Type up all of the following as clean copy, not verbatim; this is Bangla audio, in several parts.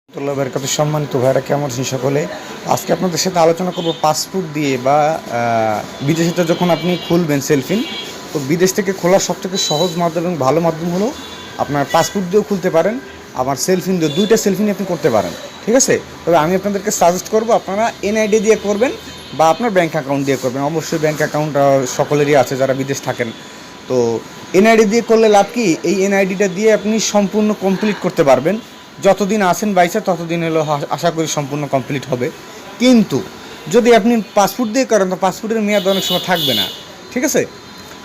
কত সম্মানিত ভাইরা কেমন আছেন সকলে। আজকে আপনাদের সাথে আলোচনা করব পাসপোর্ট দিয়ে বা বিদেশে যখন আপনি খুলবেন সেলফিন, তো বিদেশ থেকে খোলার সবথেকে সহজ মাধ্যম এবং ভালো মাধ্যম হলো আপনার পাসপোর্ট দিয়েও খুলতে পারেন, আমার সেলফিন দিয়ে দুইটা সেলফিন আপনি করতে পারেন, ঠিক আছে। তবে আমি আপনাদেরকে সাজেস্ট করব আপনারা এনআইডি দিয়ে করবেন বা আপনার ব্যাঙ্ক অ্যাকাউন্ট দিয়ে করবেন। অবশ্যই ব্যাঙ্ক অ্যাকাউন্ট সকলেরই আছে যারা বিদেশ থাকেন। তো এনআইডি দিয়ে করলে লাভ কি, এই এনআইডিটা দিয়ে আপনি সম্পূর্ণ কমপ্লিট করতে পারবেন। যতদিন আসেন বাইসে ততদিন হলো আশা করি সম্পূর্ণ কমপ্লিট হবে। কিন্তু যদি আপনি পাসপোর্ট দিয়ে করেন তো পাসপোর্টের মেয়াদ অনেক সময় থাকবে না, ঠিক আছে।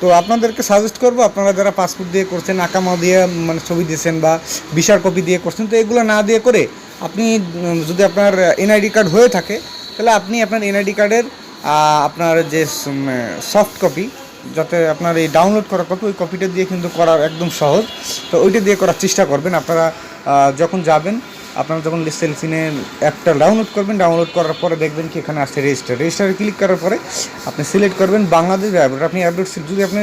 তো আপনাদেরকে সাজেস্ট করবো আপনারা যারা পাসপোর্ট দিয়ে করছেন, আকামা দিয়ে মানে ছবি দিয়েছেন বা ভিসার কপি দিয়ে করছেন, তো এগুলো না দিয়ে করে আপনি যদি আপনার এনআইডি কার্ড হয়ে থাকে তাহলে আপনি আপনার এনআইডি কার্ডের আপনার যে সফট কপি, যাতে আপনার এই ডাউনলোড করা কপি, ওই কপিটা দিয়ে কিন্তু করার একদম সহজ। তো ওইটা দিয়ে করার চেষ্টা করবেন। আপনারা যখন যাবেন, আপনারা যখন সেলফিনে অ্যাপটা ডাউনলোড করবেন, ডাউনলোড করার পরে দেখবেন কি এখানে আসছে রেজিস্টারে ক্লিক করার পরে আপনি সিলেক্ট করবেন বাংলাদেশ অ্যাব্রোড। আপনি অ্যাব্রোড, যদি আপনি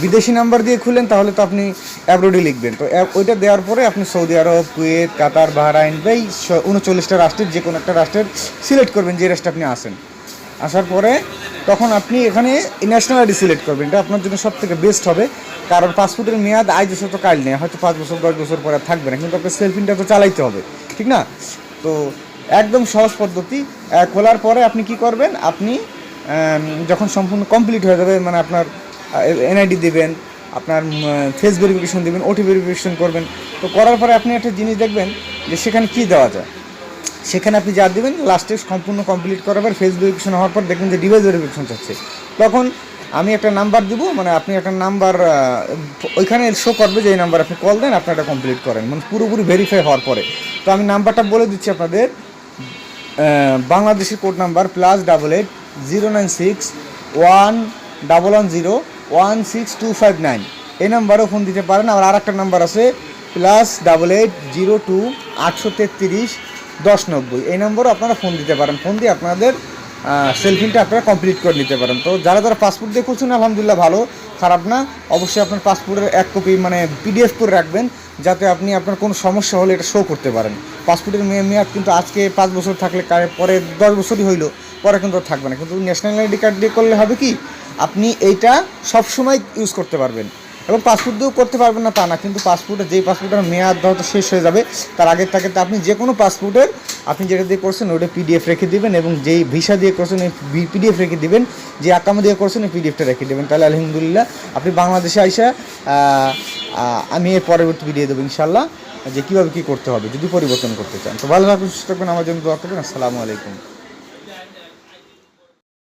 বিদেশি নাম্বার দিয়ে খুলেন তাহলে তো আপনি অ্যাব্রোডে লিখবেন। তো ওইটা দেওয়ার পরে আপনি সৌদি আরব, কুয়েত, কাতার, বাহরাইন বা এই 39টা রাষ্ট্রের যে কোনো একটা রাষ্ট্রের সিলেক্ট করবেন, যে রাষ্ট্রে আপনি আসেন। আসার পরে তখন আপনি এখানে ন্যাশনাল আইডি সিলেক্ট করবেন। এটা আপনার জন্য সব থেকে বেস্ট হবে, কারণ পাসপোর্টের মেয়াদ আজ এসে তো কাল নেই, হয়তো 5 বছর 10 বছর পরে থাকবে না, কিন্তু আপনার সেলফিনটা তো চালাইতে হবে, ঠিক না। তো একদম সহজ পদ্ধতি। খোলার পরে আপনি কি করবেন, আপনি যখন সম্পূর্ণ কমপ্লিট হয়ে যাবে, মানে আপনার এনআইডি দেবেন, আপনার ফেস ভেরিফিকেশন দেবেন, ওটি ভেরিফিকেশন করবেন। তো করার পরে আপনি একটা জিনিস দেখবেন যে সেখানে কী দেওয়া যায়। সেখানে আপনি যা দেবেন লাস্টে সম্পূর্ণ কমপ্লিট করার পর ফেস ভেরিফিকেশন হওয়ার পর দেখবেন যে ডিভাইস ভেরিফিকেশন চাচ্ছে। তখন আমি একটা নাম্বার দিব, মানে আপনি একটা নাম্বার ওইখানে শো করবে যে এই নাম্বার আপনি কল দেন, আপনি এটা কমপ্লিট করেন, মানে পুরোপুরি ভেরিফাই হওয়ার পরে। তো আমি নাম্বারটা বলে দিচ্ছি আপনাদের, বাংলাদেশের কোড নাম্বার +88 096 110 16259। এই নাম্বারেও ফোন দিতে পারেন। আর একটা নাম্বার আছে +88 02 833 1090। এই নম্বরও আপনারা ফোন দিতে পারেন। ফোন দিয়ে আপনাদের সেলফিনটা আপনারা কমপ্লিট করে নিতে পারেন। তো যারা যারা পাসপোর্ট দিয়ে করছেন আলহামদুলিল্লাহ, ভালো, খারাপ না। অবশ্যই আপনার পাসপোর্টের এক কপি মানে পিডিএফ করে রাখবেন, যাতে আপনি আপনার কোনো সমস্যা হলে এটা শো করতে পারেন। পাসপোর্টের মেয়াদ কিন্তু আজকে 5 বছর থাকলে পরে 10 বছরই হইলো, পরে কিন্তু থাকবে না। কিন্তু ন্যাশনাল আইডি কার্ড দিয়ে করলে হবে কি, আপনি এইটা সবসময় ইউজ করতে পারবেন। এবং পাসপোর্ট দিয়েও করতে পারবেন না তা না, কিন্তু পাসপোর্টে যেই পাসপোর্টের মেয়াদ হয়তো শেষ হয়ে যাবে তার আগের থাকে, তা আপনি যে কোনো পাসপোর্টের আপনি যেটা দিয়ে করছেন ওটা পিডিএফ রেখে দিবেন, এবং যেই ভিসা দিয়ে করছেন এই পিডিএফ রেখে দিবেন, যে আকামা দিয়ে করছেন এই পিডিএফটা রেখে দেবেন। তাহলে আলহামদুলিল্লাহ আপনি বাংলাদেশে আইসা আমি এর পরবর্তী ভিডিও দেবো ইনশাল্লাহ, যে কীভাবে কী করতে হবে যদি পরিবর্তন করতে চান। তো ভালো থাকবেন, সুস্থ থাকবেন, আমার জন্য দোয়া করবেন। আসসালামু আলাইকুম।